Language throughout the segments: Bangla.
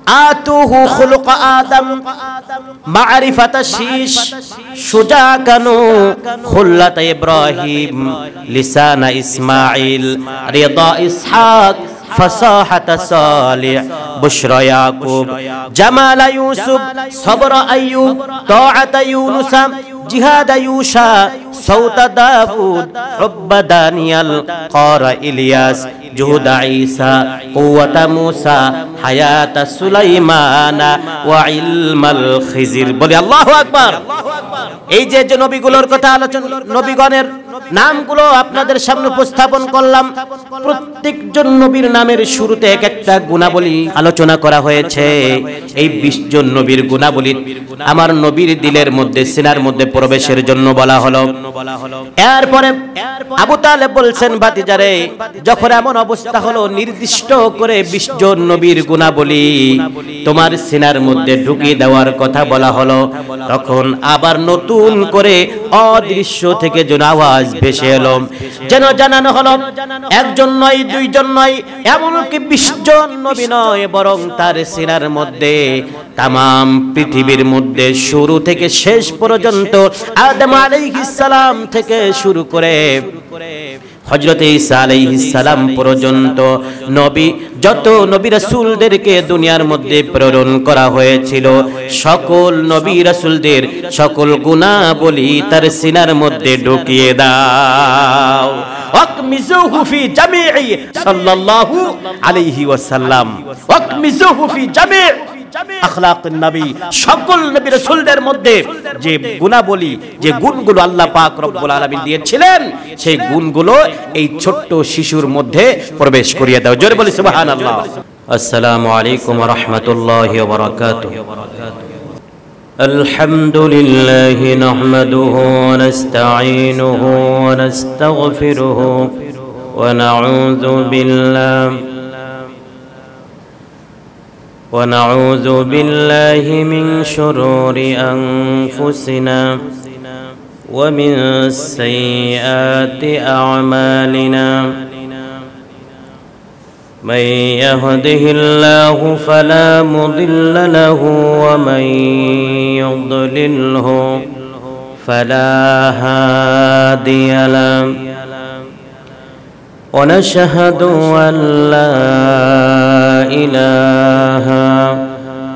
আতুহু খুলুক আদম মারিফাত শীশ সুজা কানু খুল্লাত ইব্রাহিম লিসানা ইসমাঈল রিদা ইসহাক فصاحة صالح بشرى يعقوب جمال يوسف صبر أيوب طاعة يونس جهاد يوشع صوت داود حب دانيال قار إلياس جهد عيسى قوة موسى حياة سليمان وعلم الخزر بولي الله أكبر এই যে নবীগুলোর কথা আলোচনা নবীগণের নামগুলো আপনাদের সামনে উপস্থাপন করলাম প্রত্যেকজন নবীর নামের শুরুতে এক একটা গুণাবলী আলোচনা করা হয়েছে এই 20 জন নবীর গুণাবলী আমার নবীর দিলের মধ্যে সিনার মধ্যে প্রবেশের জন্য বলা হলো এরপরে আবু তালেব বলছেন ভাতিজারে যখন এমন অবস্থা হলো নির্দিষ্ট করে 20 জন নবীর গুণাবলী তোমার সিনার মধ্যে ঢুকিয়ে দেওয়ার কথা বলা হলো তখন আবার নতুন করে অদৃশ্য থেকে যেন আওয়াজ ভেসে এলো যেন জানানো হলো একজন নয় দুইজন নয় এমনকি 20 জন নবী নয় বরং তার সিনার মধ্যে तमाम পৃথিবীর মধ্যে শুরু থেকে শেষ পর্যন্ত আদম আলাইহিস সালাম থেকে শুরু করে হযরত ঈসা আলাইহিস সালাম পর্যন্ত নবী যত নবী রাসূলদেরকে দুনিয়ার মধ্যে প্রেরণ করা হয়েছিল সকল নবী রাসূলদের সকল গুনাহবলী তার সিনার মধ্যে ঢুকিয়ে দাও ওয়াকমিজুহু ফি জামিই সাল্লাল্লাহু আলাইহি ওয়াসাল্লাম ওয়াকমিজুহু ফি জামিই আখলাকুন নবী সকল নবী রাসূলদের মধ্যে যে গুণাবলী যে গুণগুলো আল্লাহ পাক রব্বুল আলামিন দিয়েছিলেন সেই গুণগুলো এই ছোট্ট শিশুর মধ্যে প্রবেশ করিয়ে দাও জোরে বলি সুবহানাল্লাহ আসসালামু আলাইকুম ওয়া রাহমাতুল্লাহি ওয়া বারাকাতুহু আলহামদুলিল্লাহি নাহমাদুহু ওয়া নাস্তাঈনুহু ওয়া নাস্তাগফিরুহু ওয়া নাউযু বিল্লাহি ونعوذ بالله من شرور أنفسنا ومن سيئات أعمالنا من يهده الله فلا مضل له ومن يضلله فلا هادي له ونشهد أن لا إله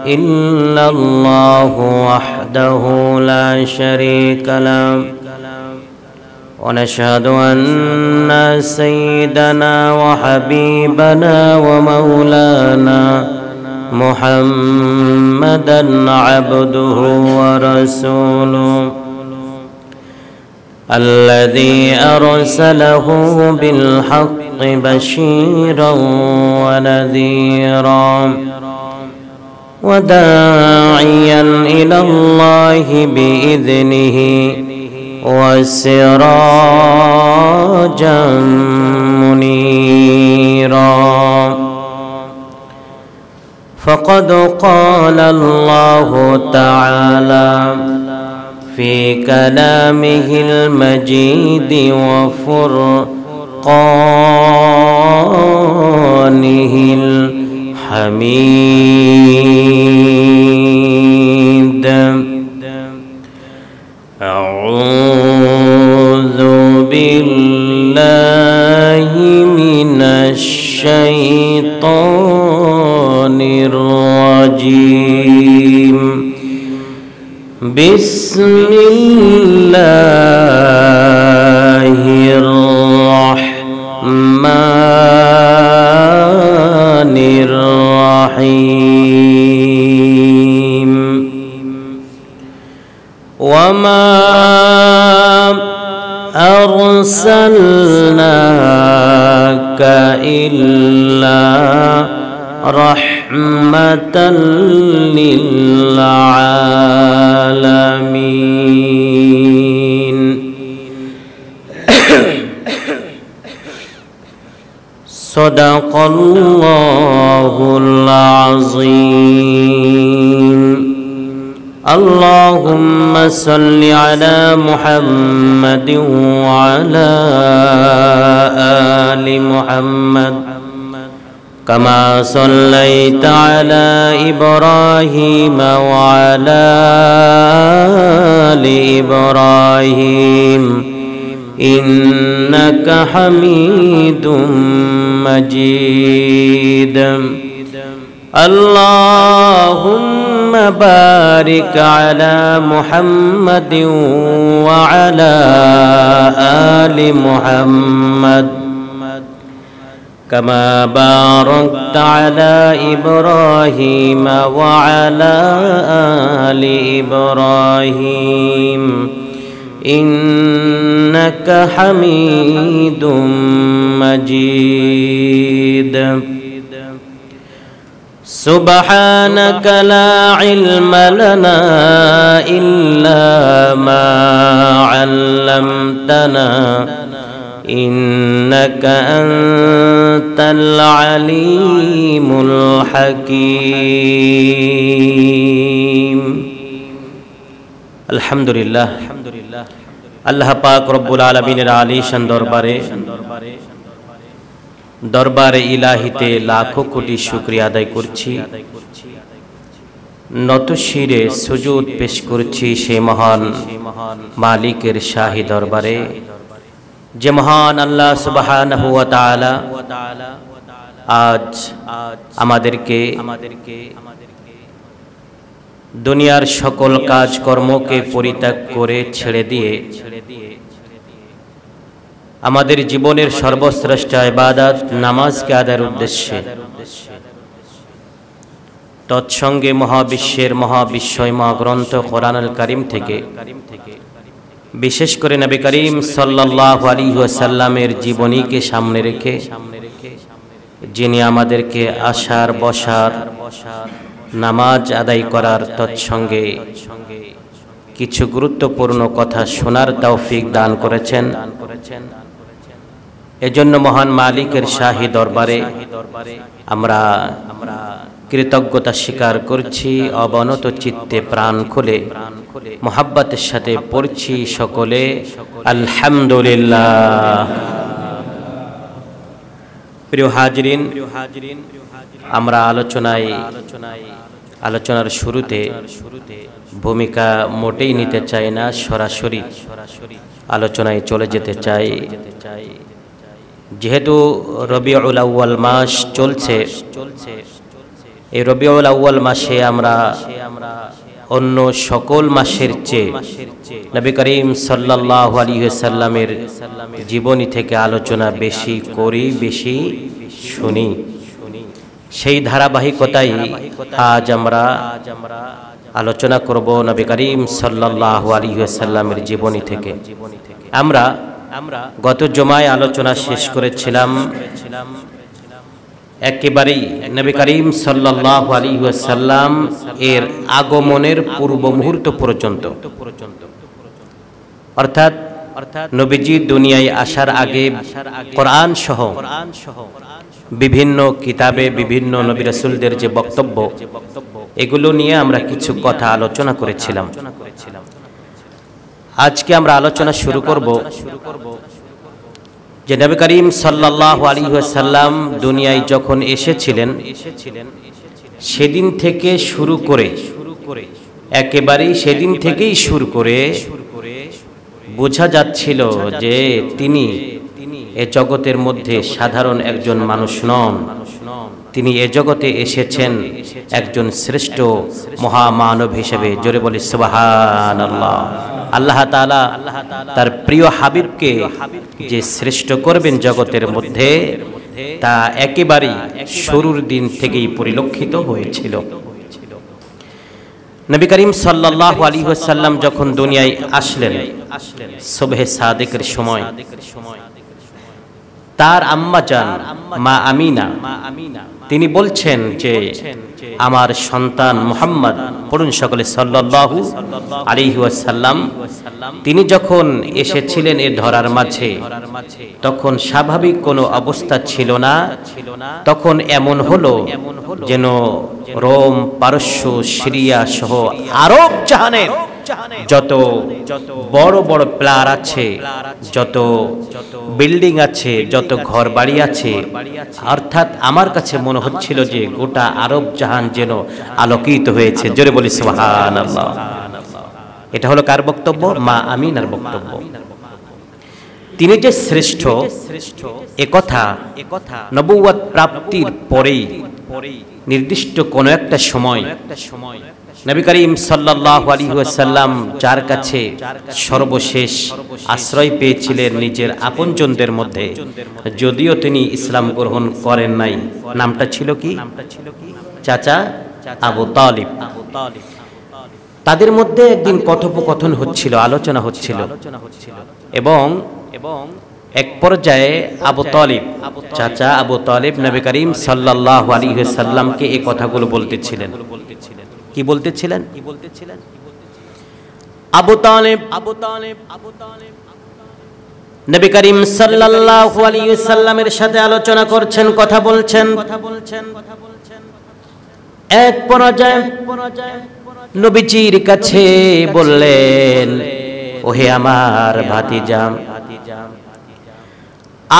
إلا الله وحده لا شريك له ونشهد أن سيدنا وحبيبنا ومولانا محمدا عبده ورسوله الذي أرسله بالحق بشيرا ونذيرا وداعيا إلى الله بإذنه وسراجا منيرا فقد قال الله تعالى في كلامه المجيد وفرقانه الحميد أعوذ بالله من الشيطان الرجيم بسم الله الرحمن الرحيم وما أرسلناك إلا رحمة للعالمين صدق الله العظيم اللهم صل على محمد وعلى آل محمد كما صليت على إبراهيم وعلى آل إبراهيم إنك حميد مجيد اللهم بارك على محمد وعلى آل محمد كما باركت على إبراهيم وعلى آل إبراهيم إنك حميد مجيد سبحانك لا علم لنا إلا ما علمتنا إنك أنت العليم الحكيم الحمد لله আল্লাহ পাক রব্বুল আলামিনের আলিশান দরবারে ইলাহিতে লাখো কোটি শুকরিয়া আদায় করছি, নত শিরে সুজুদ পেশ করছি সেই মহান মালিকের শাহী দরবারে, যে মহান আল্লাহ সুবহানাহু ওয়া তাআলা আজ আমাদেরকে দুনিয়ার সকল কাজকর্মকে পরিত্যাগ করে ছেড়ে দিয়ে আমাদের জীবনের সর্বশ্রেষ্ঠ ইবাদত নামাজকে আদায়ের উদ্দেশ্যে তৎসঙ্গে মহাবিশ্বের মহাবিশ্বয় মহাগ্রন্থ কোরআনুল কারীম থেকে বিশেষ করে নবী করিম সাল্লাল্লাহু আলাইহি ওয়াসাল্লামের জীবনীকে সামনে রেখে যিনি আমাদেরকে আসার বসার নামাজ আদায় করার তৎসঙ্গে কিছু গুরুত্বপূর্ণ কথা শোনার তৌফিক দান করেছেন, এজন্য মহান মালিকের শাহী দরবারে আমরা কৃতজ্ঞতা স্বীকার করছি। অবনত চিত্তে প্রাণ খুলে মুহাব্বতের সাথে পড়ছি সকলে আলহামদুলিল্লাহ। প্রিয় হাজিরিন, আমরা আলোচনার শুরুতে ভূমিকা মোটেই নিতে চাই না, সরাসরি আলোচনায় চলে যেতে চাই। যেহেতু রবিউল আউয়াল মাস চলছে, এই রবিউল আউয়াল মাসে আমরা অন্য সকল মাসের চেয়ে নবী করিম সাল্লাল্লাহু আলাইহি ওয়াসাল্লামের জীবনী থেকে আলোচনা বেশি করি, বেশি শুনি। সেই ধারাবাহিকতায় আজ আমরা আলোচনা করব নবী করিম সাল্লাল্লাহু আলাইহি ওয়াসাল্লামের জীবনী থেকে। আমরা গত জুমায় আলোচনা শেষ করেছিলাম একেবারেই নবী করিম সাল্লাল্লাহু আলাইহি ওয়াসাল্লাম এর আগমনের পূর্ব মুহূর্ত পর্যন্ত, অর্থাৎ নবীজি দুনিয়ায় আসার আগে কোরআন সহ বিভিন্ন কিতাবে বিভিন্ন নবী রাসূলদের যে বক্তব্য, এগুলো নিয়ে আমরা কিছু কথা আলোচনা করেছিলাম। আজকে আমরা আলোচনা শুরু করব যে নবী করিম সাল্লাল্লাহু আলাইহি ওয়াসাল্লাম দুনিয়ায় যখন এসেছিলেন সেদিন থেকে শুরু করে একেবারেই সেদিন থেকেই শুরু করে বোঝা যাচ্ছিল যে তিনি এ জগতের মধ্যে সাধারণ একজন মানুষ নন, তিনি এ জগতে এসেছেন একজন শ্রেষ্ঠ মহামানব হিসেবে। জোরে বলি সুবহানাল্লাহ। আল্লাহ তাআলা তার প্রিয় হাবিবকে যে শ্রেষ্ঠ করবেন জগতের মধ্যে, তা একেবারেই শুরুর দিন থেকেই পরিলক্ষিত হয়েছিল। নবী করিম সাল্লাল্লাহু আলাইহি ওয়াসাল্লাম যখন দুনিয়ায় আসলেন সুবহে সাদিকের সময়, তার আম্মা জান মা আমিনা তিনি বলছেন যে আমার সন্তান মুহাম্মদ, পড়ুন সকলে সাল্লাল্লাহু আলাইহি ওয়াসাল্লাম, তিনি যখন এসেছিলেন এ ধরার মাঝে তখন স্বাভাবিক কোনো অবস্থা ছিল না। তখন এমন হলো যেন রোম, পারস্য, সিরিয়া সহ আরব জাহানের যত বড় বড় প্লার আছে, যত বিল্ডিং আছে, যত ঘর বাড়ি আছে, অর্থাৎ আমার কাছে মনে হচ্ছিল যে গোটা আরব জাহান যেন আলোকিত হয়েছে। জোরে বলি সুবহানাল্লাহ। এটা হলো কার বক্তব্য? মা আমিনার বক্তব্য। তিনি যে শ্রেষ্ঠ একথা নবুয়ত প্রাপ্তির পরেই নির্দিষ্ট কোন একটা সময় নবী করিম সাল্লাল্লাহু আলাইহি ওয়াসাল্লাম যার কাছে সর্বশেষ আশ্রয় পেয়েছিলেন নিজের আপনজনদের মধ্যে, যদিও তিনি ইসলাম গ্রহণ করেন নাই, নামটা ছিল কি? চাচা আবু তালিব। তাদের মধ্যে একদিন কথোপকথন হচ্ছিল, আলোচনা হচ্ছিল, এবং এক পর্যায়ে আবু তালিব, চাচা আবু তালিব নবী করিম সাল্লাল্লাহু আলাইহি ওয়াসাল্লামকে এই কথাগুলো বলতেছিলেন। কি বলতেছিলেন? আবু তালিব নবী করিম সাল্লাল্লাহু আলাইহি ওয়াসাল্লামের সাথে আলোচনা করছেন, কথা বলছেন। এক পর্যায়ে নবীজির কাছে বললেন, ওহে আমার ভাতিজা,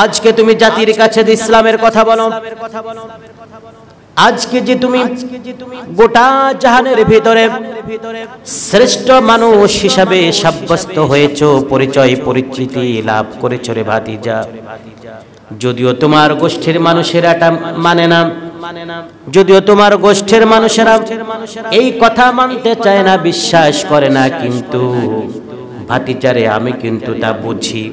আজকে তুমি জাতির কাছে ইসলামের কথা বলো। আজকে যে তুমি গোটা জাহানের ভিতরে শ্রেষ্ঠ মানুষ হিসাবে সাব্যস্ত হয়েছো, পরিচয় পরিচিতি লাভ করেছো রে ভাতিজা, যদিও তোমার গোষ্ঠীর মানুষেরা এটা মানে না, যদিও তোমার গোষ্ঠীর মানুষেরা এই কথা মানতে চায় না, বিশ্বাস করে না, কিন্তু ভাতিজারে আমি কিন্তু তা বুঝি।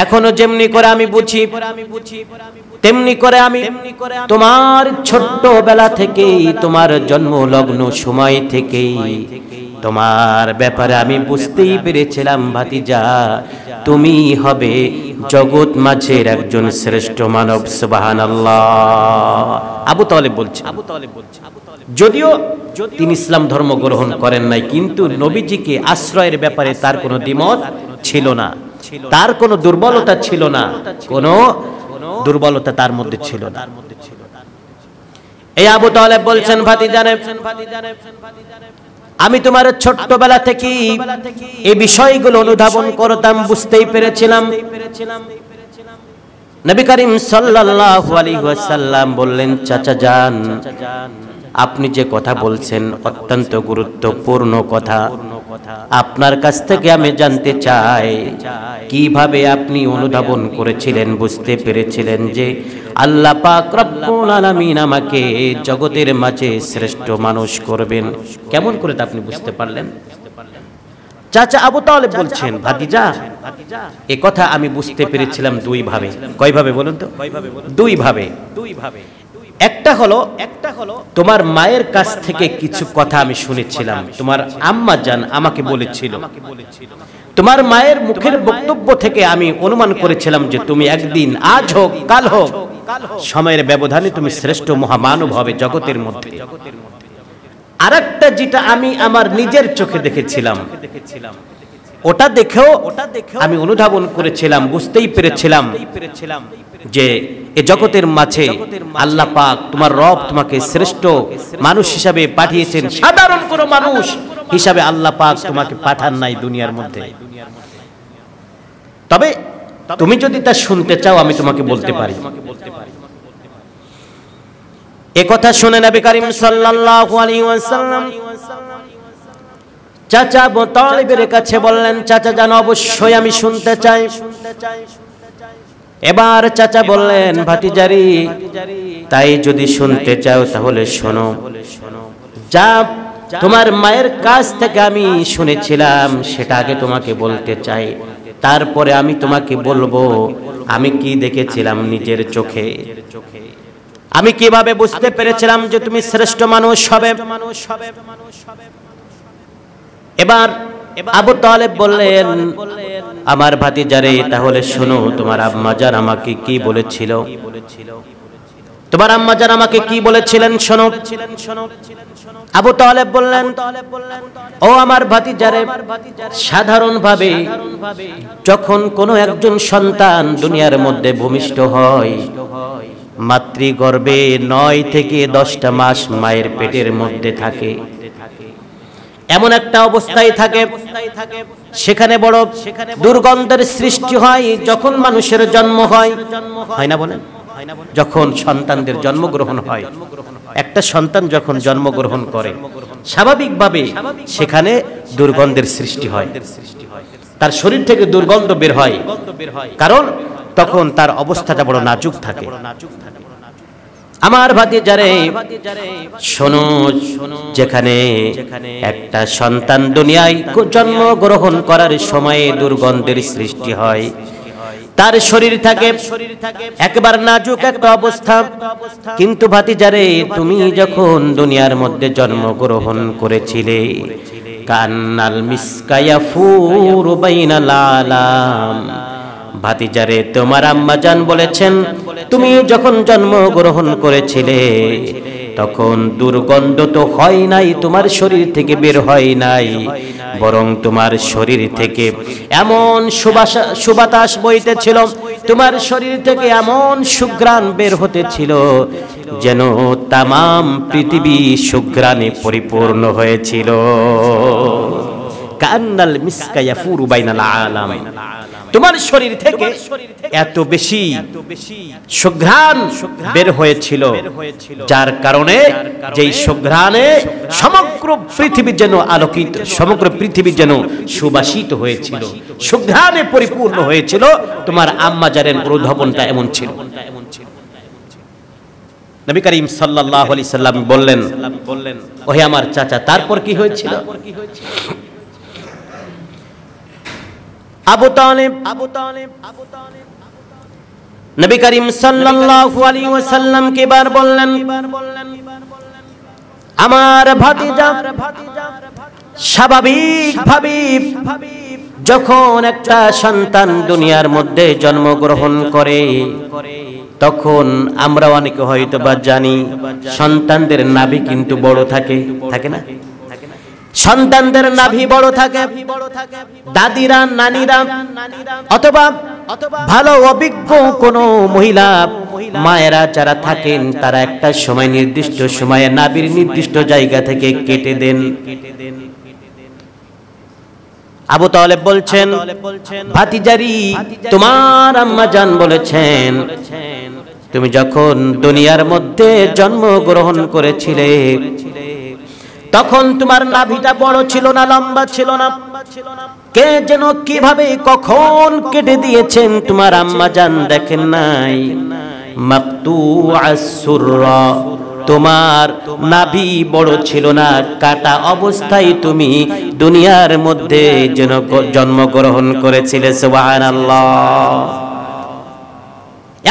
এখনো যেমনি করে আমি বুঝি, তেমনি করে আমি তোমার ছোট্টবেলা থেকেই, তোমার জন্ম লগ্ন সময় থেকেই তোমার ব্যাপারে আমি বুঝতেই পেরেছিলাম ভাতিজা, তুমি হবে জগৎ মাঝের একজন শ্রেষ্ঠ মানব। সুবহানাল্লাহ। আবু তালিব বলছে, যদিও তিনি ইসলাম ধর্ম গ্রহণ করেন নাই, কিন্তু নবীজিকে আশ্রয়ের ব্যাপারে তার কোনো দ্বিমত ছিল না, তার কোনো দুর্বলতা ছিল না, কোনো দুর্বলতা তার মধ্যে ছিল না। এই আবু তালিব বলছেন, ভাতিজানে, আমি তোমার ছোট্টবেলা থেকে এই বিষয়গুলো অনুধাবন করতাম, বুঝতেই পেরেছিলাম। নবী করিম সাল্লাল্লাহু আলাইহি ওয়াসাল্লাম বললেন, চাচা যান, আপনি যে কথা বলছেন অত্যন্ত গুরুত্বপূর্ণ কথা। আপনার কাছ থেকে আমি জানতে চাই, কিভাবে আপনি অনুধাবন করেছিলেন, বুঝতে পেরেছিলেন যে আল্লাহ পাক রব্বুল আলামিন আমাকে জগতের মাঝে শ্রেষ্ঠ মানুষ করবেন? কেমন করে তা আপনি বুঝতে পারলেন? চাচা আবু তালিব বলছেন, ভাতিজা, এ কথা আমি বুঝতে পেরেছিলাম দুই ভাবে। কয়ভাবে বলুন তো? দুই ভাবে। একটা হলো তোমার মায়ের কাছ থেকে কিছু কথা আমি শুনেছিলাম, তোমার আম্মা জান আমাকে বলেছিল। তোমার মায়ের মুখের বক্তব্য থেকে আমি অনুমান করেছিলাম যে তুমি একদিন, আজ হোক কাল হোক, সময়ের ব্যবধানে তুমি শ্রেষ্ঠ মহামানব হবে জগতের মধ্যে। আরেকটা যেটা আমি আমার নিজের চোখে দেখেছিলাম, ওটা দেখেও আমি অনুধাবন করেছিলাম, বুঝতেই পেরেছিলাম যে এ জগতের মাঝে আল্লাহ পাক তোমার রব তোমাকে শ্রেষ্ঠ মানুষ হিসাবে পাঠিয়েছেন, সাধারণ কোনো মানুষ হিসাবে আল্লাহ পাক তোমাকে পাঠান নাই দুনিয়ার মধ্যে। তবে তুমি যদি তা শুনতে চাও আমি তোমাকে বলতে পারি। এ কথা শুনে নবী করিম সাল্লাল্লাহু আলাইহি ওয়াসাল্লাম চাচা আবু তালিবের কাছে বললেন, চাচা জানো, অবশ্যই আমি শুনতে চাই। এবার চাচা বললেন, ভাতিজারি, তাই যদি শুনতে চাও তাহলে শোনো। যা তোমার মায়ের কাছ থেকে আমি শুনেছিলাম সেটা আগে তোমাকে বলতে চাই, তারপরে আমি তোমাকে বলবো আমি কি দেখেছিলাম নিজের চোখে, আমি কিভাবে বুঝতে পেরেছিলাম যে তুমি শ্রেষ্ঠ মানুষ হবে। এবার আবু তালিব বললেন, আমার ভাতিজারে, তাহলে শোনো, তোমার আম্মাজান আমাকে কি বলেছিল, তোমার আম্মাজান আমাকে কি বলেছিলেন শোনো। আবু তালিব বললেন, ও আমার ভাতিজারে, সাধারণভাবে যখন কোনো একজন সন্তান দুনিয়ার মধ্যে ভূমিষ্ঠ হয়, মাতৃগর্ভে 9 থেকে 10টা মাস মায়ের পেটের মধ্যে থাকে, এমন একটা অবস্থায় থাকে সেখানে বড় দুর্গন্ধের সৃষ্টি হয়। যখন মানুষের জন্ম হয়, হয় না বলেন, যখন সন্তানদের জন্মগ্রহণ হয়, একটা সন্তান যখন জন্মগ্রহণ করে স্বাভাবিকভাবে সেখানে দুর্গন্ধের সৃষ্টি হয়, তার শরীর থেকে দুর্গন্ধ বের হয়, কারণ তখন তার অবস্থাটা বড় নাজুক থাকে। আমার ভাতিজারে শোনো, যেখানে একটা সন্তান দুনিয়ায় জন্মগ্রহণ করার সময়ে দুর্গন্ধের সৃষ্টি হয়, তার শরীর থাকে একবার নাজুক একটা অবস্থা। কিন্তু ভাতিজারে তুমি যখন দুনিয়ার মধ্যে জন্মগ্রহণ করেছিলে, কান্নাল মিসকা ইয়াফুরু বাইনাল আলাম, ভাতিজারে তোমার আম্মা জান বলেছেন তুমি যখন জন্মগ্রহণ করেছিলে তখন দুর্গন্ধ তো হয় নাই, তোমার শরীর থেকে বের হয় নাই, বরং তোমার শরীর থেকে এমন সুবাতাস বইতেছিল, তোমার শরীর থেকে এমন সুঘ্রাণ বের হতেছিল যেন তামাম পৃথিবী সুঘ্রাণে পরিপূর্ণ হয়েছিল। কান্নাল মিসকা ইয়াফুরু বাইনাল আলাম, তোমার শরীর থেকে এত বেশি সুঘ্রাণ বের হয়েছিল, যার কারণে যেই সুঘ্রাণে সমগ্র পৃথিবী যেন আলোকিত, সমগ্র পৃথিবী যেন সুবাসিত হয়েছিল, সুঘ্রাণে পরিপূর্ণ হয়েছিল। তোমার আম্মা জানের প্রলোভনটা এমন ছিল। নবী করিম সাল্লাল্লাহু আলাইহি সাল্লাম বললেন, ওহে আমার চাচা, তারপর কি হয়েছিল? আবু তালিব নবী করিম সাল্লাল্লাহু আলাইহি ওয়াসাল্লাম কে বার বললেন, আমার ভাতিজা স্বাভাবিকভাবে যখন একটা সন্তান দুনিয়ার মধ্যে জন্মগ্রহণ করে তখন আমরা অনেকে হয়তো বা জানি সন্তানদের নাভি কিন্তু বড় থাকে, থাকে না? সন্তানদের নাভি বড় থাকে। দাদিরা, নানিরা অথবা ভালো অভিজ্ঞ কোনো মহিলা মায়েরা যারা থাকেন তারা একটা সময় নির্দিষ্ট সময়ে নাভির নির্দিষ্ট জায়গা থেকে কেটে দেন। আবু তালেব বলছেন, ভাতিজারি তোমার আম্মা জান বলেছেন তুমি যখন দুনিয়ার মধ্যে জন্মগ্রহণ করেছিলে তখন তোমার নাভিটা বড় ছিল না, লম্বা ছিল না। কে যেন কিভাবে কখন কেটে দিয়েছেন তোমার আম্মা জান দেখেন নাই। মাকতুআস সুররা, তোমার নাভি বড় ছিল না, কাটা অবস্থায় তুমি দুনিয়ার মধ্যে যেন জন্মগ্রহণ করেছিলে। সুবহানাল্লাহ,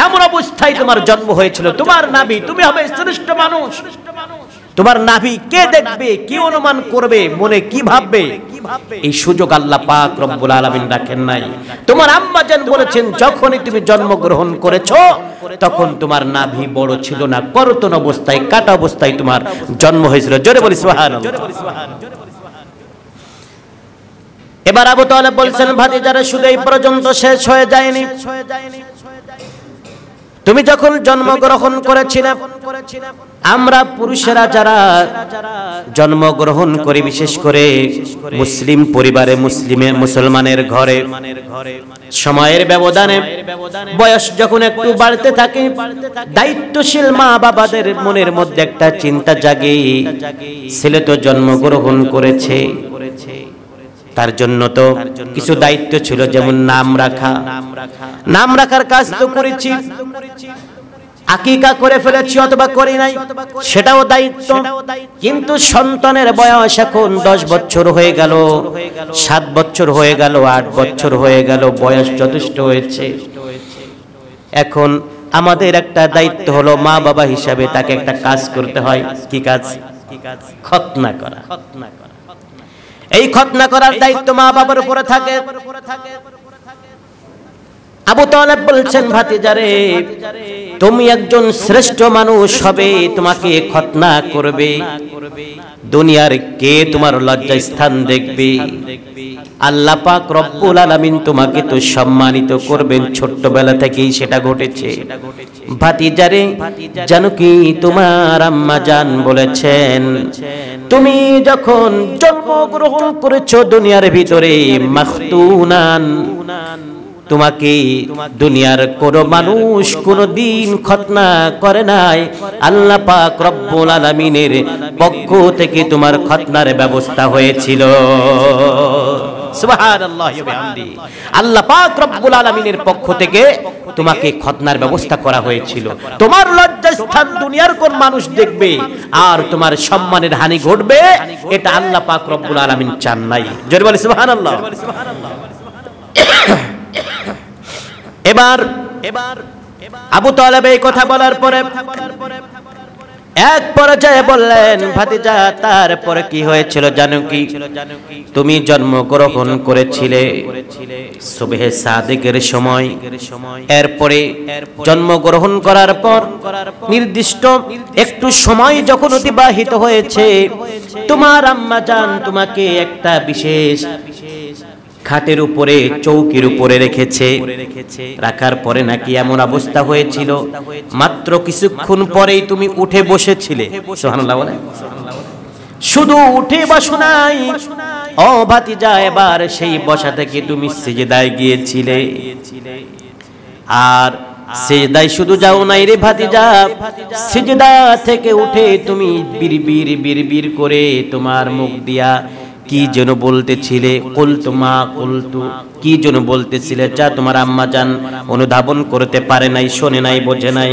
এমন অবস্থায় তোমার জন্ম হয়েছিল, তোমার নাভি, তুমি হবে শ্রেষ্ঠ মানুষ। তোমার নাভি কে দেখবে, কি অনুমান করবে, মনে কি ভাববে, এই সুযোগ আল্লাহ পাক রব্বুল আলামিন রাখেন নাই। তোমার আম্মা জান বলেছেন যখনই তুমি জন্মগ্রহণ করেছো তখন তোমার নাভি বড় ছিল না, করতন অবস্থায়, কাটা অবস্থায় তোমার জন্ম হয়েছিল। জোরে বলি সুবহানাল্লাহ। এবার আবু তালেব বলছেন, ভাতিজারা শুধু এই পর্যন্ত শেষ হয়ে যায়নি। তুমি যখন জন্মগ্রহণ করেছিলে, আমরা পুরুষেরা যারা জন্মগ্রহণ করি, বিশেষ করে মুসলিম পরিবারে, মুসলমানের ঘরে, সময়ের ব্যবধানে বয়স যখন একটু বাড়তে থাকে, দায়িত্বশীল মা বাবাদের মনের মধ্যে একটা চিন্তা জাগে, ছেলে তো জন্মগ্রহণ করেছে, তার জন্য তো কিছু দায়িত্ব ছিল, যেমন নাম রাখা। নাম রাখার কাজ তো করেছি, আকিকা করে ফেলেছি অথবা করি নাই, সেটাও দায়িত্ব। কিন্তু সন্তানের বয়স এখন 10 বছর হয়ে গেল, 7 বছর হয়ে গেল, 8 বছর হয়ে গেল, বয়স যথেষ্ট হয়েছে। এখন আমাদের একটা দায়িত্ব হলো মা বাবা হিসাবে তাকে একটা কাজ করতে হয়। কি কাজ? খতনা করা। এই খতনা করার দায়িত্ব মা বাবার উপরে থাকে। আবু তালেব বলছেন, ভাতিজারে তুমি একজন শ্রেষ্ঠ মানুষ হবে, তোমাকে খতনা করবে, দুনিয়ার কে তোমার লজ্জা স্থান দেখবে? আল্লাহ পাক রব্বুল আলামিন তোমাকে তো সম্মানিত করবেন, ছোট্টবেলা থেকেই সেটা ঘটেছে। ভাতিজারে জানো কি তোমার আম্মা জান বলেছেন, তুমি যখন জন্মগ্রহণ করেছো দুনিয়ার ভিতরে মাখতুনান, তোমাকে দুনিয়ার কোন মানুষ কোনদিন খতনা করে নাই। আল্লাহ পাক রব্বুল আলামিনের পক্ষ থেকে তোমার খতনার ব্যবস্থা হয়েছিল। সুবহানাল্লাহি ওয়া বিহামদি। আল্লাহ পাক রব্বুল আলামিনের পক্ষ থেকে তোমাকে খতনার ব্যবস্থা করা হয়েছিল। তোমার লজ্জাস্থান দুনিয়ার কোন মানুষ দেখবে আর তোমার সম্মানের হানি ঘটবে, এটা আল্লাহ পাক রব্বুল আলামিন চান নাই। জোরে বলি সুবহানাল্লাহ। এবার আবু তালেব এই কথা বলার পরে এক পর্যায়ে বললেন, ভাতিজা তারপরে কি হয়েছিল জানো কি? তুমি জন্মগ্রহণ করেছিলে সুবহে সাদিকের সময়, এরপরে জন্মগ্রহণ করার পর নির্দিষ্ট একটু সময় যখন অতিবাহিত হয়েছে, তোমার আম্মা জান তোমাকে একটা বিশেষ খাটের উপরে চৌকির উপরে রেখেছে। রাখার পরে নাকি এমন অবস্থা হয়েছিল মাত্র কিছুক্ষণ পরেই তুমি উঠে বসেছিলে। সুবহানাল্লাহ বলে, শুধু উঠে বসো নাই ও ভাতিজা, এবার সেই বসা থেকে তুমি সিজদায় গিয়েছিলে। আর সিজদায় শুধু যাও নাই রে ভাতিজা, সিজদা থেকে উঠে তুমি বিড়বিড় বিড়বিড় করে তোমার মুখ দিয়া কি যেন বলতেছিলে, কুলতু মা কুলতু, কি যেন বলতেছিলে, যা তোমার আম্মা জান অনুধাবন করতে পারে নাই, শোনে নাই, বোঝে নাই।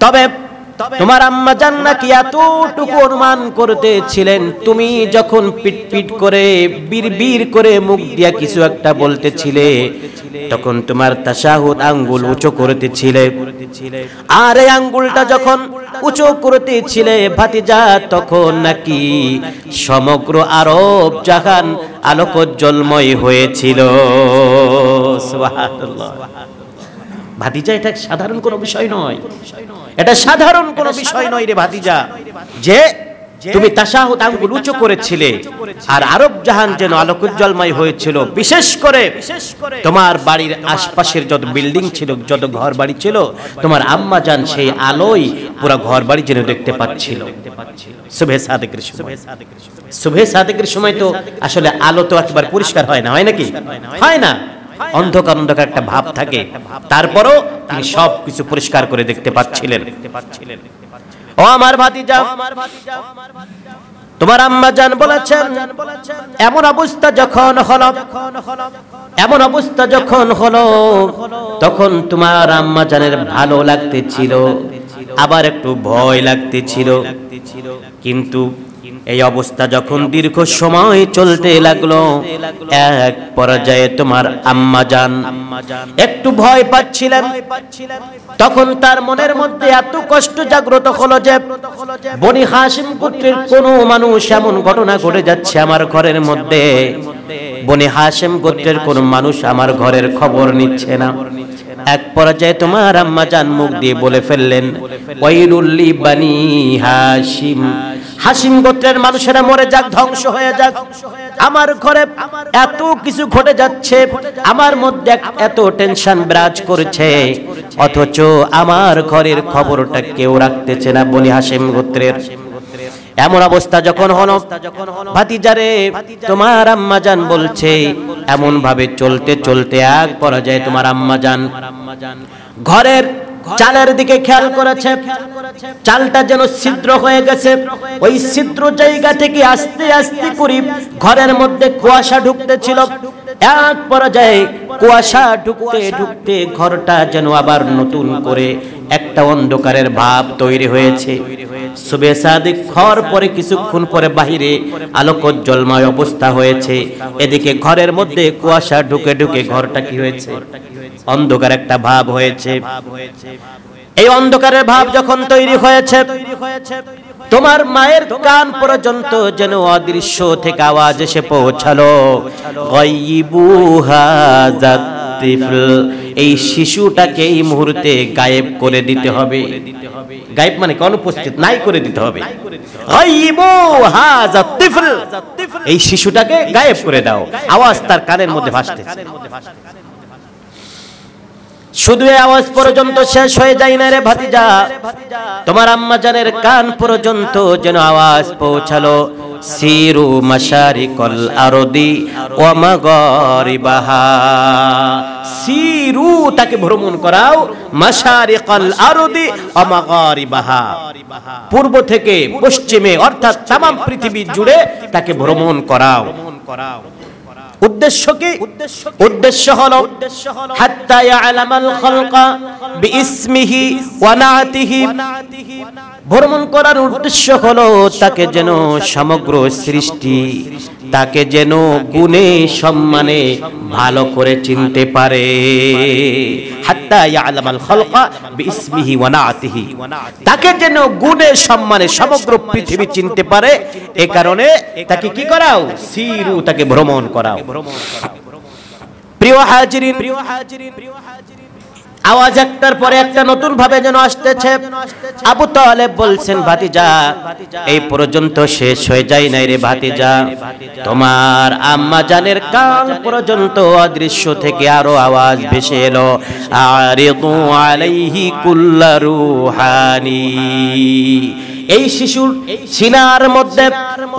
তবে তোমার আম্মা জান নাকি এতটুকু অনুমান করতেছিলেন, তুমি যখন পিট পিট করে বিড়বিড় করে মুখ দিয়া কিছু একটা বলতেছিলে, তখন তোমার তাশাহুদ আঙ্গুল উঁচু করতেছিলে। আর এই আঙ্গুলটা যখন উঁচু করতেছিলে ভাতিজা, তখন নাকি সমগ্র আরব জাহান আলোকোজ্জ্বলময় হয়েছিল। সুবহানাল্লাহ। ভাতিজা এটা সাধারণ কোনো বিষয় নয়, এটা সাধারণ কোনো বিষয় নয় রে ভাতিজা, যে তুমি তাশাহুদ আঙ্গুল উঁচু করেছিলে আর আরব জাহান যেন আলোকোজ্জ্বলময় হয়েছিল। বিশেষ করে তোমার বাড়ির আশপাশের যত বিল্ডিং ছিল, যত ঘর বাড়ি ছিল, তোমার আম্মা জান সেই আলোয় পুরো ঘর বাড়ি যেন দেখতে পাচ্ছিল। সুবহে সাদিকের সময়, সুবহে সাদিকের সময় তো আসলে আলো তো একবার পরিষ্কার হয় না, হয় নাকি? হয় না, অন্ধকার অন্ধকার একটা ভাব থাকে, তারপরও তিনি সব কিছু পরিষ্কার করে দেখতে পাচ্ছিলেন। ও আমার ভাতিজা, তোমার আম্মা জান বলেছেন, এমন অবস্থা যখন হলো, এমন অবস্থা যখন হলো, তখন তোমার আম্মা জানের ভালো লাগতেছিল, আবার একটু ভয় লাগতেছিল। কিন্তু এই অবস্থা যখন দীর্ঘ সময় চলতে লাগলো, এক পর্যায়ে তোমার আম্মা জান একটু ভয় পাচ্ছিলেন। তখন তার মনের মধ্যে এত কষ্ট জাগ্রত হলো যে বনি হাশিম গোত্রের কোন মানুষ, এমন ঘটনা ঘটে যাচ্ছে আমার ঘরের মধ্যে, বনি হাশিম গোত্রের কোন মানুষ আমার ঘরের খবর নিচ্ছে না। এক পর্যায়ে তোমার আম্মা জান মুখ দিয়ে বলে ফেললেন, ওয়াইলুল লিবানি হাশিম, হাশিম গোত্রের মানুষেরা মরে যাক, ধ্বংস হয়ে যাক, আমার ঘরে এত কিছু ঘটে যাচ্ছে, আমার মধ্যে এত টেনশন বিরাজ করছে, অথচ আমার ঘরের খবরটা কেউ রাখতেছে না বনি হাশিম গোত্রের। এমন অবস্থা যখন হলো ভাতিজারে, তোমার আম্মা জান বলছে, এমন ভাবে চলতে চলতে এক পর্যায়ে তোমার আম্মা জান ঘরের চালের দিকে খেয়াল করেছে, চালটা যেন ছিদ্র হয়ে গেছে। ওই ছিদ্র জায়গা থেকে আস্তে আস্তে করে ঘরের মধ্যে কুয়াশা ঢুকতেছিল। এক পর্যায়ে কুয়াশা ঢুকতে ঢুকতে ঘরটা যেন আবার নতুন করে একটা অন্ধকারের ভাব তৈরি হয়েছে। সুবহে সাদিক হওয়ার পরে কিছুক্ষণ পরে বাহিরে আলোকোজ্জ্বলময় অবস্থা হয়েছে, এদিকে ঘরের মধ্যে কুয়াশা ঢুকে ঢুকে ঘরটা কি হয়েছে, অন্ধকার একটা ভাব হয়েছে। এই অন্ধকারের ভাব যখন তৈরি হয়েছে, তোমার মায়ের কান পর্যন্ত যেন অদৃশ্য থেকে আওয়াজ এসে পৌঁছালো, গায়বু হাযাত তিফল, এই শিশুটাকে এই মুহূর্তে গায়েব করে দিতে হবে, গায়েব মানে কি অনুপস্থিত, নাই করে দিতে হবে। গায়িবু হাযা তিফল, এই শিশুটাকে গায়েব করে দাও, আওয়াজ তার কানের মধ্যে ভাসতেছে। শুধু এই আওয়াজ পর্যন্ত শেষ হয়ে যায় না রে ভাতিজা, তোমার আম্মা জানের কান পর্যন্ত যেন আওয়াজ পৌঁছালো, সিরু মাশারিকাল আরদি ওয়া মাগারিবাহা, সিরু তাকে ভ্রমণ করাও, মাশারিকাল আরদি ওয়া মাগারিবাহা, পূর্ব থেকে পশ্চিমে অর্থাৎ তামাম পৃথিবী জুড়ে তাকে ভ্রমণ করাও। উদ্দেশ্য কি? উদ্দেশ্য হলো হাত্তা ইয়ালামাল খালকা বিইসমিহি ওয়া নাআতিহি, ভ্রমণ করার উদ্দেশ্য হলো তাকে যেন সমগ্র সৃষ্টি তাকে যেন গুণে সম্মানে ভালো করে চিনতে পারে। হাত্তা ইয়ালামাল খালকা বিইসমিহি ওয়া নাআতিহি, তাকে যেন গুণে সম্মানে সমগ্র পৃথিবী চিনতে পারে, এই কারণে তাকে কি করাও? সিরু, তাকে ভ্রমণ করাও। প্রিয় হাজিরিন, আওয়াজ একটার পরে একটা নতুন ভাবে যেন আসতেছে। আবু তালেব বলছেন, ভাতিজা এই পর্যন্ত শেষ হয়ে যায় নাই রে ভাতিজা, তোমার আম্মা জানের কান পর্যন্ত অদৃশ্য থেকে আরো আওয়াজ ভেসে এলো, আরিদু আলাইহি কুল্লা রুহানি, এই শিশুর সিনার মধ্যে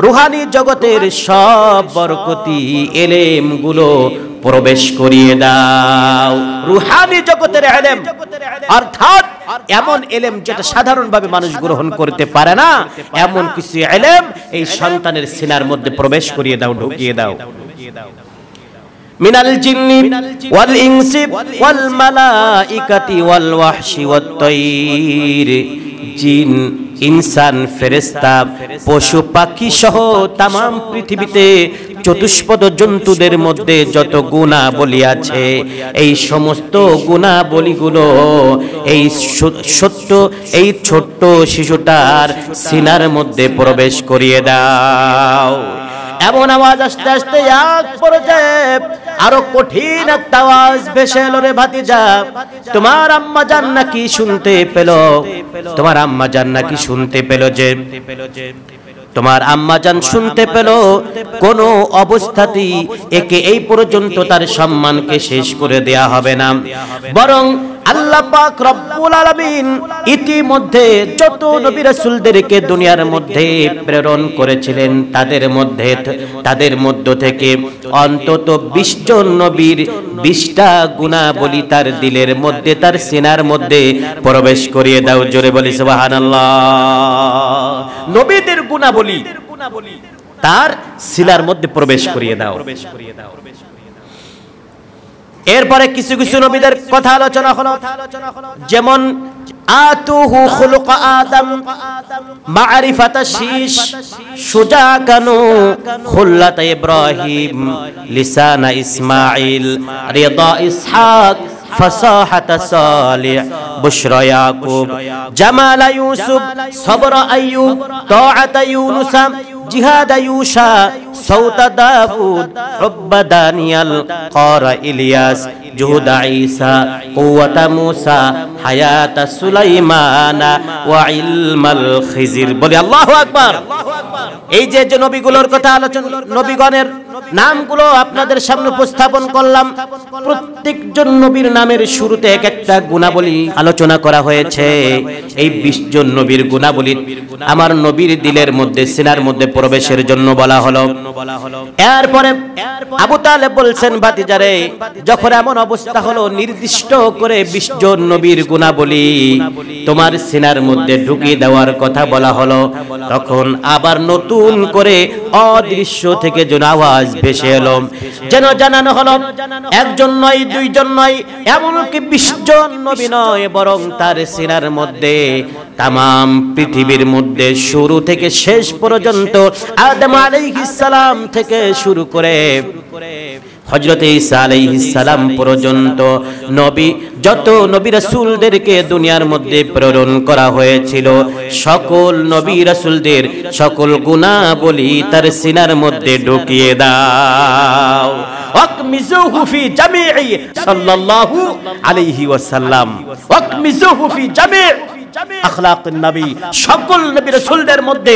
রুহানি জগতের সব বরকতি এলেম গুলো প্রবেশ করিয়ে দাও। রুহানি জগতের ইলম অর্থাৎ এমন ইলম যেটা সাধারণভাবে মানুষ গ্রহণ করতে পারে না, এমন কিছু ইলম এই সন্তানের সিনার মধ্যে প্রবেশ করিয়ে দাও, ঢুকিয়ে দাও। মিনাল জিন্নি ওয়াল ইনসি ওয়াল মালাইকাতি ওয়াল ওয়াহশি ওয়াত তায়র, জিন, ইনসান, ফেরেশতা, পশু পাখি সহ তামাম পৃথিবীতে চতুষ্পদ জন্তুদের মধ্যে যত গুণাবলী আছে, এই সমস্ত গুণাবলীগুলো এই ছোট্ট শিশুটার সিনার মধ্যে প্রবেশ করিয়ে দাও। এমন আওয়াজ আস্তে আস্তে এক পর্যায়ে আরো কঠিন একটা আওয়াজ ভেসে এলো রে ভাতিজা, তোমার আম্মা জান নাকি শুনতে পেল, তোমার আম্মা জান নাকি শুনতে পেল যে, তোমার আম্মা জান শুনতে পেল কোন অবস্থাতেই একে এই পর্যন্ত তার সম্মানকে শেষ করে দেয়া হবে না, বরং আল্লাহ পাক রব্বুল আলামিন ইতিমধ্যে যত নবী রাসূলদেরকে দুনিয়ার মধ্যে প্রেরণ করেছিলেন তাদের মধ্য থেকে অন্তত 20 জন নবীর 20টা গুণাবলী তার দিলের মধ্যে, তার সিনার মধ্যে প্রবেশ করিয়ে দাও। জোরে বলি সুবহানাল্লাহ। নবীদের গুণাবলী তার সিনার মধ্যে প্রবেশ করিয়ে দাও। এরপরে কিছু কিছু নবীদের কথা আলোচনা হলো, যেমন আতুহু খুলুক আদম মারিফাতা শীশ সুজাকানু খুল্লাত ইব্রাহিম লিসানা ইসমাঈল রিদা ইসহাক فصاحة صالح بشرى يعقوب جمال يوسف صبر أيوب طاعة يونس جهاد يوشع صوت داود حب دانيال قار إلياس جهد عيسى قوة موسى حياة سليمان وعلم الخزر বলি আল্লাহু আকবার। এই যে নবীগুলোর কথা আলোচনা, নবীগণের নামগুলো আপনাদের সামনে উপস্থাপন করলাম। প্রত্যেকজন নবীর নামের শুরুতে এক একটা গুণাবলী আলোচনা করা হয়েছে। এই 20 জন নবীর গুণাবলী আমার নবীর দিলের মধ্যে, সিনার মধ্যে প্রবেশের জন্য বলা হলো। এরপরে আবু তালেব বলছেন, ভাতিজারে যখন এমন অবস্থা হলো নির্দিষ্ট করে 20 জন নবীর গুণাবলী তোমার সিনার মধ্যে ঢুকিয়ে দেওয়ার কথা বলা হলো, তখন আবার নতুন করে অদৃশ্য থেকে যেন আওয়াজ ভেসে এলো, যেন জানানো হলো একজন নয়, দুইজন নয়, এমনকি 20 জন নবী নয়, বরং তার সিনার মধ্যে তামাম পৃথিবীর মধ্যে শুরু থেকে শেষ পর্যন্ত আদম আলাইহিস সালাম থেকে শুরু করে হযরত ঈসা আলাইহিস সালাম পর্যন্ত নবী, যত নবী রাসূলদেরকে দুনিয়ার মধ্যে প্রেরণ করা হয়েছিল, সকল নবী রাসূলদের সকল গুনাহবলী তার সিনার মধ্যে ঢুকিয়ে দাও। ওয়াকমিজুহু ফি জামিই সাল্লাল্লাহু আলাইহি ওয়াসাল্লাম, ওয়াকমিজুহু ফি জামি' আখলাকুন নবী, সকল নবী রাসূলদের মধ্যে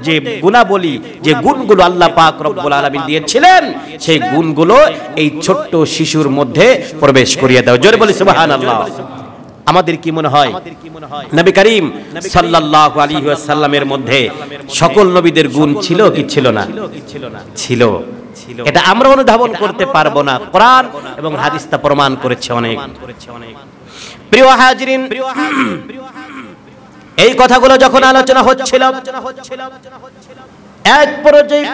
যে গুণাবলী, যে গুণগুলো আল্লাহ পাক রব্বুল আলামিন দিয়েছিলেন, সেই গুণগুলো এই ছোট্ট শিশুর মধ্যে প্রবেশ করিয়ে দাও। জোরে বলি সুবহানাল্লাহ। আমাদের কি মনে হয় নবী করিম সাল্লাল্লাহু আলাইহি ওয়াসাল্লামের মধ্যে সকল নবীদের গুণ ছিল কি ছিল না? ছিল। এটা আমরা অনুধাবন করতে পারবো না, কোরআন এবং হাদিস তা প্রমাণ করেছে অনেক। প্রিয় হাজিরিন, এই কথাগুলো যখন আলোচনা হচ্ছিল, এক পর্যায়ে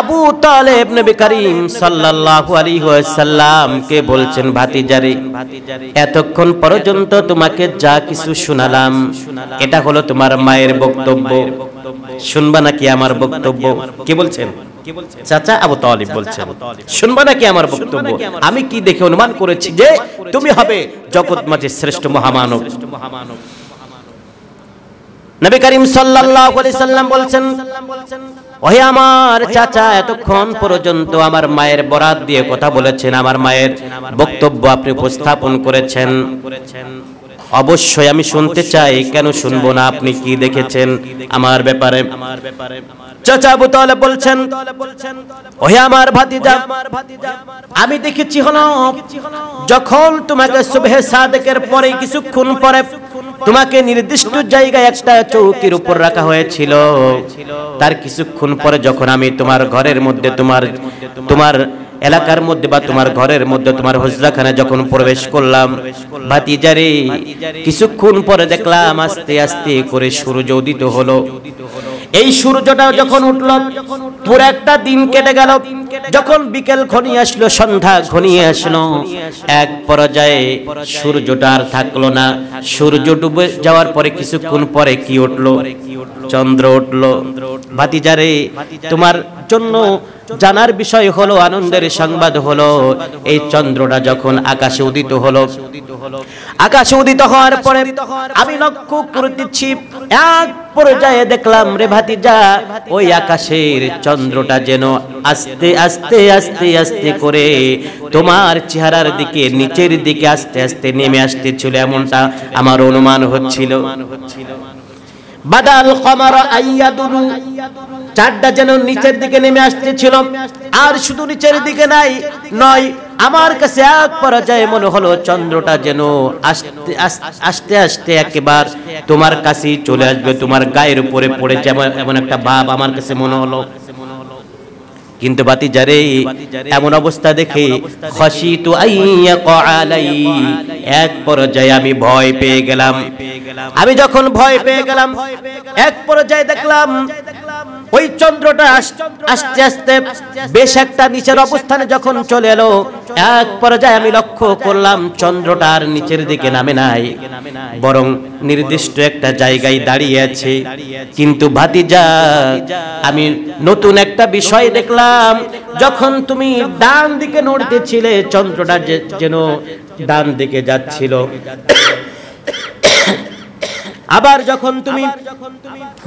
আবু তালেব নবী করিম সাল্লাল্লাহু আলাইহি ওয়াসাল্লাম কে বলছেন, ভাতিজারে, এতক্ষণ পর্যন্ত তোমাকে যা কিছু শোনালাম এটা হলো তোমার মায়ের বক্তব্য, শুনবা নাকি আমার বক্তব্য? কি বলছেন? চাচা আবু তালিব বলছেন, শুনবা নাকি আমার বক্তব্য? আমি কি দেখে অনুমান করেছি যে তুমি হবে জগৎ মাঝে শ্রেষ্ঠ মহামানব। নবী করিম সাল্লাল্লাহু আলাইহি সাল্লাম বলছেন, ওহে আমার চাচা, এতক্ষণ পর্যন্ত আমার মায়ের বরাত দিয়ে কথা বলেছেন, আমার মায়ের বক্তব্য আপনি উপস্থাপন করেছেন। অবশ্যই আমি শুনতে চাই, কেন শুনবো না? আপনি কি দেখেছেন আমার ব্যাপারে? চাচা আবু তালেব বলছেন, ওহে আমার ভাতিজা, আমি দেখেছি হলো যখন তোমাকে সুবহে সাদেকের পরে কিছুক্ষণ পরে তোমাকে নির্দিষ্ট জায়গায় একটা চৌকির উপর রাখা হয়েছিল, তার কিছুক্ষণ পরে যখন আমি তোমার ঘরের মধ্যে, তোমার এলাকার মধ্যে বা তোমার ঘরের মধ্যে, তোমার হুজরাখানায় যখন প্রবেশ করলাম, ভাতিজারে, কিছুক্ষণ পরে দেখলাম আস্তে আস্তে করে সূর্য উদিত হলো। এই সূর্যটা যখন উঠল, পুরো একটা দিন কেটে গেল। যখন বিকেল ঘনিয়ে আসলো, সন্ধ্যা ঘনিয়ে আসলো, এক পর্যায়ে সূর্যটা আর থাকলো না। সূর্য ডুবে যাওয়ার পরে কিছুক্ষণ পরে কি উঠলো? চন্দ্র উঠলো। ভাতিজারে, তোমার জন্য জানার বিষয় হলো, আনন্দের সংবাদ হলো, এই চন্দ্রটা যখন আকাশে উদিত হলো, আকাশে উদিত হওয়ার পরে আমি লক্ষ্য করতেছি, এক পর্যায়ে দেখলাম রে ভাতিজা, ওই আকাশের চন্দ্রটা যেন আস্তে আস্তে আস্তে আস্তে করে তোমার চেহারার দিকে, নিচের দিকে আস্তে আস্তে নেমে আসতেছিল, এমনটা আমার অনুমান হচ্ছিল। বাদাল কমার আইয়াদুরু, চাঁদটা যেন নিচের দিকে নেমে আসতেছিল। আর শুধু নিচের দিকে নয়, আমার কাছে এক পর্যায়ে মনে হলো চন্দ্রটা যেন আস্তে আস্তে আস্তে একেবারে তোমার কাছেই চলে আসবে, তোমার গায়ের উপরে পড়ে যাবে, এমন একটা ভাব আমার কাছে মনে হলো। কিন্তু ভাতিজারে, এমন অবস্থা দেখে খাশিতু আইয়াকা আলাই, এক পর্যায়ে আমি ভয় পেয়ে গেলাম। আমি যখন ভয় পেয়ে গেলাম, এক পর্যায়ে দেখলাম ওই চন্দ্রটা আস্তে আস্তে বেশ একটা নিচের অবস্থানে যখন চলে এলো, এক পর্যায়ে আমি লক্ষ্য করলাম চন্দ্রটা আর নিচের দিকে নামে নাই, বরং নির্দিষ্ট একটা জায়গায় দাঁড়িয়ে আছে। কিন্তু ভাতিজা, আমি নতুন একটা বিষয় দেখলাম, যখন তুমি ডান দিকে নড়তেছিলে, চন্দ্রটা যেন ডান দিকে যাচ্ছিল। আবার যখন তুমি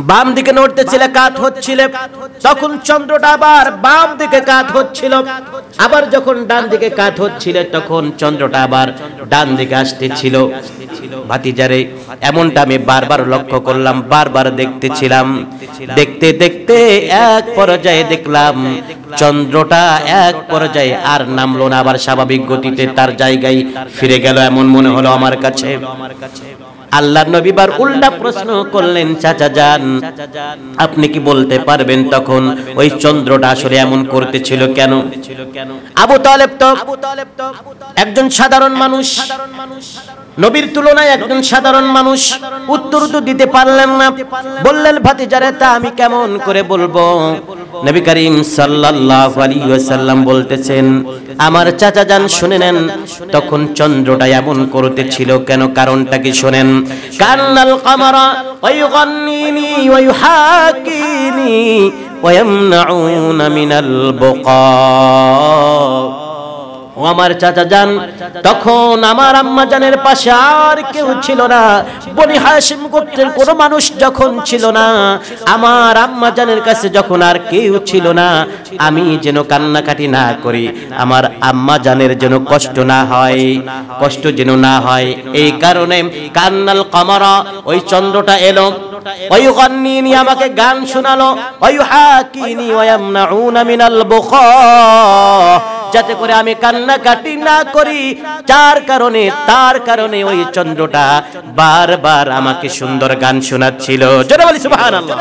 বাম দিকে নড়তেছিলে, কাত হচ্ছিলে, তখন চন্দ্রটা আবার বাম দিকে কাত হচ্ছিল। আবার যখন ডান দিকে কাত হচ্ছিলে, তখন চন্দ্রটা আবার ডান দিকে আসতেছিল। ভাতিজারে, এমনটা আমি বারবার লক্ষ্য করলাম, বারবার দেখতেছিলাম। দেখতে দেখতে এক পর্যায়ে দেখলাম চন্দ্রটা এক পর্যায়ে আর নামলো না, আবার স্বাভাবিক গতিতে তার জায়গায় ফিরে গেল, এমন মনে হলো আমার কাছে। আল্লাহর নবী বার উল্টা প্রশ্ন করলেন, চাচা যান, আপনি কি বলতে পারবেন তখন ওই চন্দ্রটা আসলে এমন করতেছিল কেন? আবু তালেব তো একজন সাধারণ মানুষ, নবীর তুলনায় একজন সাধারণ মানুষ, উত্তর তো দিতে পারলেন না। বললেন, ভাতিজারে, তা আমি কেমন করে বলবো? নবী করিম সাল্লাল্লাহু আলাইহি ওয়াসাল্লাম বলতেছেন, আমার চাচা যান শুনে নেন, তখন চন্দ্রটা এমন করতেছিল কেন, কারণটা কি শোনেন। কান্নাল কামারা ওয়ায়ুগান্নিনি ওয়ায়ুহাকিনি ওয়ায়ামনাউনা মিনাল বুকা, ও আমার চাচা যান, তখন আমার আম্মা জানের পাশে আর কেউ ছিল না। বনি হাশিম গোত্রের কোনো মানুষ যখন ছিল না, আমার আম্মা জানের কাছে যখন আর কেউ ছিল না, আমি যেন কান্নাকাটি না করি, আমার আম্মা জানের যেন কষ্ট না হয়, কষ্ট যেন না হয়, এই কারণে কান্নাল কমারা, ওই চন্দ্রটা এলো, ওয়ায়ুগান্নিনি, আমাকে গান শোনালো, ওয়ায়ুহাকিনি ওয়ায়ামনাউনা মিনাল বুকা, যাতে করে আমি কান্নাকাটি না করি। তার কারণে ওই চন্দ্রটা বারবার আমাকে সুন্দর গান শোনাচ্ছিল। জোরে বলি সুবহানাল্লাহ।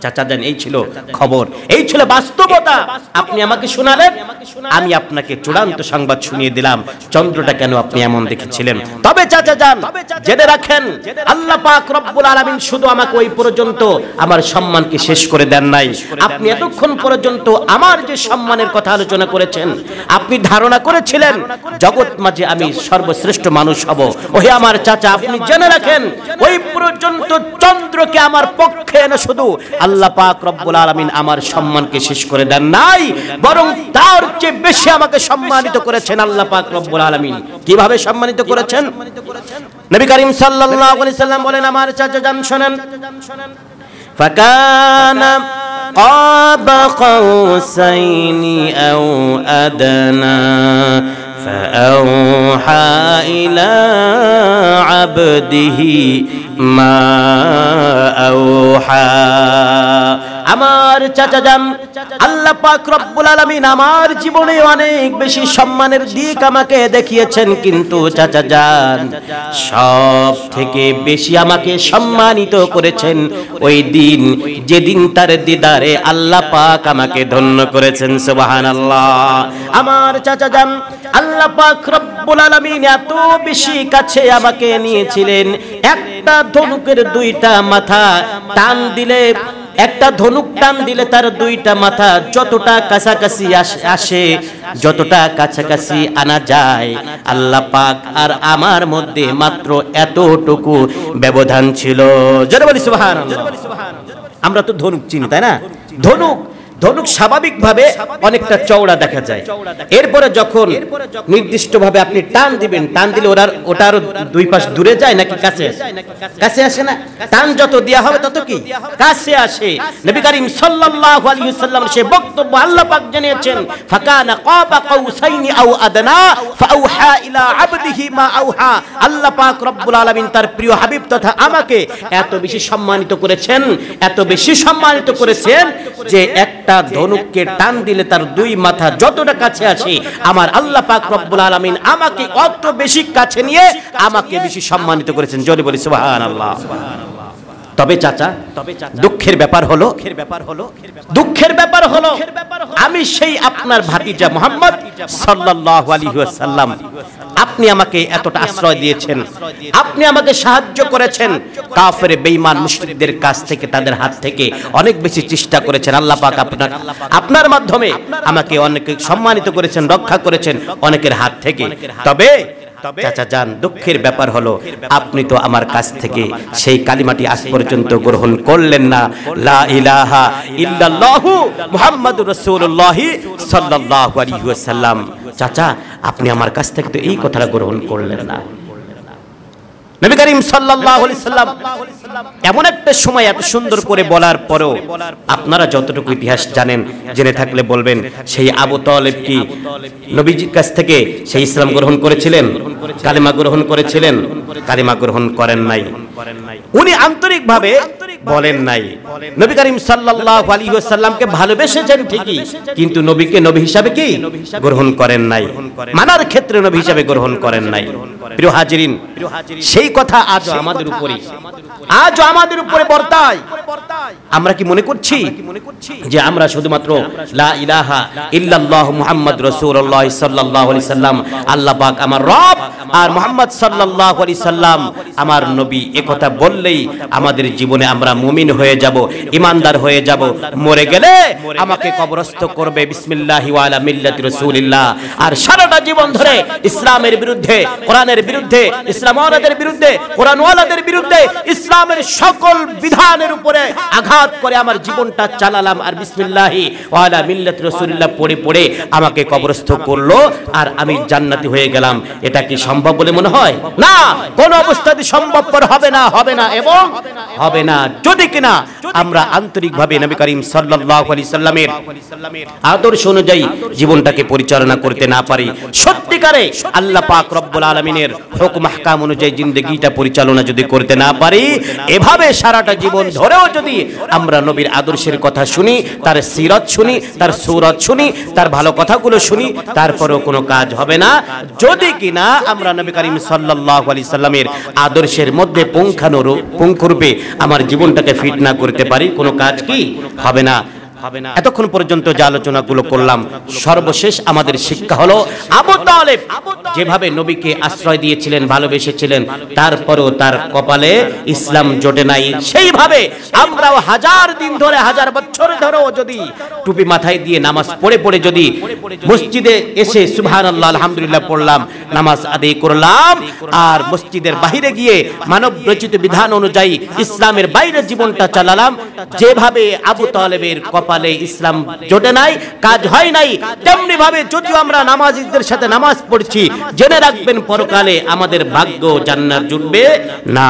চাচা দেন, এই ছিল খবর, এই ছিল বাস্তবতা। আপনি আমাকে শোনালেন, আমি আপনাকে চূড়ান্ত সংবাদ শুনিয়ে দিলাম চন্দ্রটা কেন আপনি এমন দেখেছিলেন। তবে চাচা যান, জেনে রাখেন, আল্লাহ পাক রব্বুল আলামিন শুধু আমাকে ওই পর্যন্ত আমার সম্মানকে শেষ করে দেন নাই। আপনি এতক্ষণ পর্যন্ত আমার যে সম্মানের কথা আলোচনা করেছেন, আপনি ধারণা করেছিলেন জগৎ মাঝে আমি সর্বশ্রেষ্ঠ মানুষ হব। ওহে আমার চাচা, আপনি জেনে রাখেন, ওই পর্যন্ত চন্দ্রকে আমার পক্ষে এনে শুধু আল্লাহ পাক রব্বুল আলামিন আমার সম্মানকে শেষ করে দেন নাই, বরং তার চেয়ে বেশি আমাকে সম্মানিত করেছেন আল্লাহ পাক রব্বুল আলামিন। কিভাবে সম্মানিত করেছেন? নবী করিম সাল্লাল্লাহু আলাইহি সাল্লাম বলেন, আমার চাচা জান শুনেন, ফাকানা কাবা কাউসাইনি আও আদনা فأوحى إلى عبده ما أوحى। আমার চাচা যান, আল্লাহ পাক রব্বুল আলামিন আমার জীবনে অনেক বেশি সম্মানের দিক আমাকে দেখিয়েছেন, কিন্তু চাচা যান, সব থেকে বেশি আমাকে সম্মানিত করেছেন ওই দিন যেদিন তার দিদারে আল্লাহ পাক আমাকে ধন্য করেছেন। সুবহানাল্লাহ। আমার চাচা যান, আল্লাহ পাক রব্বুল আলামিন এত বেশি কাছে আমাকে নিয়েছিলেন, একটা ধনুকের দুইটা মাথা টান দিলে, একটা ধনুক টান দিলে তার দুইটা মাথা যতটা কাছাকাছি আসে, যতটা কাছাকাছি আনা যায়, আল্লাহ পাক আর আমার মধ্যে মাত্র এতটুকু ব্যবধান ছিল। যারা বলি সুবহানাল্লাহ। আমরা তো ধনুক চিনি, তাই না? ধনুক স্বাভাবিকভাবে অনেকটা চওড়া দেখা যায়। এরপরে যখন নির্দিষ্টভাবে আপনি টান দিবেন, টান দিলে ওটার দুই পাশ দূরে যায় নাকি কাছে আসে না? টান যত দেয়া হবে তত কি কাছে আসে। নবী করিম সাল্লাল্লাহু আলাইহি ওয়াসাল্লাম সে বক্তব্য আল্লাহ পাক জানিয়েছেন, ফাকানা কাবা কাউসাইনি আও আদনা ফাআউহা ইলা আবদিহি মা আওহা। আল্লাহ পাক রব্বুল আলামিন তার প্রিয় হাবিব তথা আমাকে এত বেশি সম্মানিত করেছেন, এত বেশি সম্মানিত করেছেন যে একটা ধনুককে টান দিলে তার দুই মাথা যতটা কাছে আসে, আমার আল্লাহ পাক রব্বুল আলামিন আমাকে অত বেশি কাছে নিয়ে আমাকে বেশি সম্মানিত করেছেন। জোরে বলি সুবহানাল্লাহ। তবে চাচা, দুঃখের ব্যাপার হলো আমি সেই আপনার ভাতিজা মুহাম্মদ সাল্লাল্লাহু আলাইহি ওয়াসাল্লাম, আপনি আমাকে এতটা আশ্রয় দিয়েছেন, আপনি আমাকে সাহায্য করেছেন, কাফের বেঈমান মুশরিকদের কাছ থেকে, তাদের হাত থেকে অনেক বেশি চেষ্টা করেছেন। আল্লাহ পাক আপনার মাধ্যমে আমাকে অনেক সম্মানিত করেছেন, রক্ষা করেছেন অনেকের হাত থেকে। তবে চাচা যান, দুঃখের ব্যাপার হলো আপনি তো আমার কাছ থেকে সেই কালিমাটি আজ পর্যন্ত গ্রহণ করলেন না, লা ইলাহা ইল্লাল্লাহু মুহাম্মাদুর রাসূলুল্লাহ সাল্লাল্লাহু আলাইহি ওয়াসাল্লাম। চাচা, আপনি আমার কাছ থেকে তো এই কথাটা গ্রহণ করলেন না। নবী করিম সাল্লাল্লাহু আলাইহি সাল্লাম এমন একটা সময় এত সুন্দর করে বলার পরেও আপনারা যতটুকু ইতিহাস জানেন, জেনে থাকলে বলবেন, সেই আবু তালেব কি নবীজির কাছ থেকে সেই ইসলাম গ্রহণ করেছিলেন? কালেমা গ্রহণ করেছিলেন? কালেমা গ্রহণ করেন নাই। উনি আন্তরিকভাবে বলেন নাই। নবী করিম সাল্লাল্লাহু আলাইহি ওয়াসাল্লামকে ভালোবেসেছেন ঠিকই, কিন্তু নবীকে নবী হিসাবে কি গ্রহণ করেন নাই, মানার ক্ষেত্রে নবী হিসাবে গ্রহণ করেন নাই। প্রিয় হাজিরিন, সেই কথা আজও আমাদের উপরে বর্তায়। আমরা কি মনে করছি যে আমরা শুধুমাত্র লা ইলাহা ইল্লাল্লাহ মুহাম্মাদুর রাসূলুল্লাহ সাল্লাল্লাহু আলাইহি সাল্লাম, আল্লাহ পাক আমার রব আর মুহাম্মদ সাল্লাল্লাহু আলাইহি সাল্লাম আমার নবী, একথা বললেই আমাদের জীবনে আমরা আমরা মুমিন হয়ে যাব, ইমানদার হয়ে যাব, মরে গেলে আমাকে কবরস্থ করবে বিসমিল্লাহি ওয়া আলা মিল্লাতি রাসূলিল্লাহ। আর সারাটা জীবন ধরে ইসলামের বিরুদ্ধে, কোরআনের বিরুদ্ধে, ইসলামওয়ালাদের বিরুদ্ধে, কোরআনওয়ালাদের বিরুদ্ধে, ইসলামের সকল বিধানের উপরে আঘাত করে আমার জীবনটা চালালাম, আর বিসমিল্লাহি ওয়া আলা মিল্লাতি রাসূলিল্লাহ পড়ে পড়ে আমাকে কবরস্থ করলো, আর আমি জান্নাতি হয়ে গেলাম। এটা কি সম্ভব বলে মনে হয়? না, কোন অবস্থাতে সম্ভবপর হবে না, হবে না এবং হবে না, যদি কিনা আমরা আন্তরিকভাবে নবী করিম সাল্লাল্লাহু আলাইহি সাল্লামের আদর্শ অনুযায়ী জীবনটাকে পরিচালনা করতে না পারি, সত্যিকারে আল্লাহ পাক রব্বুল আলামিনের হুকুম আহকাম অনুযায়ী জিন্দেগিটা পরিচালনা যদি করতে না পারি, এভাবে সারাটা জীবন ধরেও যদি আমরা নবীর আদর্শের কথা শুনি, তার সিরাত শুনি, তার সূরত শুনি, তার ভালো কথাগুলো শুনি, তারপরেও কোনো কাজ হবে না, যদি কিনা আমরা নবী করিম সাল্লাল্লাহু আলাইহি সাল্লামের আদর্শের মধ্যে পুঙ্খানুপুঙ্খরূপে আমার জীবনটাকে ফিট না করতে পারি, কোনো কাজ কি হবে না। এতক্ষণ পর্যন্ত যে আলোচনাগুলো করলাম, সর্বশেষ আমাদের শিক্ষা হলো আবু তালেব যেভাবে নবীকে আশ্রয় দিয়েছিলেন, ভালোবেসেছিলেন, তারপরেও তার কপালে ইসলাম জোটে নাই, সেইভাবে আমরাও হাজার দিন ধরে, হাজার বছর ধরেও যদি টুপি মাথায় দিয়ে নামাজ পড়ে পড়ে যদি মসজিদে এসে সুবহানাল্লাহ আলহামদুলিল্লাহ পড়লাম, নামাজ আদায় করলাম, আর মসজিদের বাইরে গিয়ে মানব রচিত বিধান অনুযায়ী ইসলামের বাইরে জীবনটা চালালাম, যেভাবে আবু তালেবের কপালে ইসলাম জোটে নাই, কাজ হয় নাই, তেমনি ভাবে যদিও আমরা নামাজীদের সাথে নামাজ পড়ছি, জেনে রাখবেন পরকালে আমাদের ভাগ্য জান্নাত জুটবে না।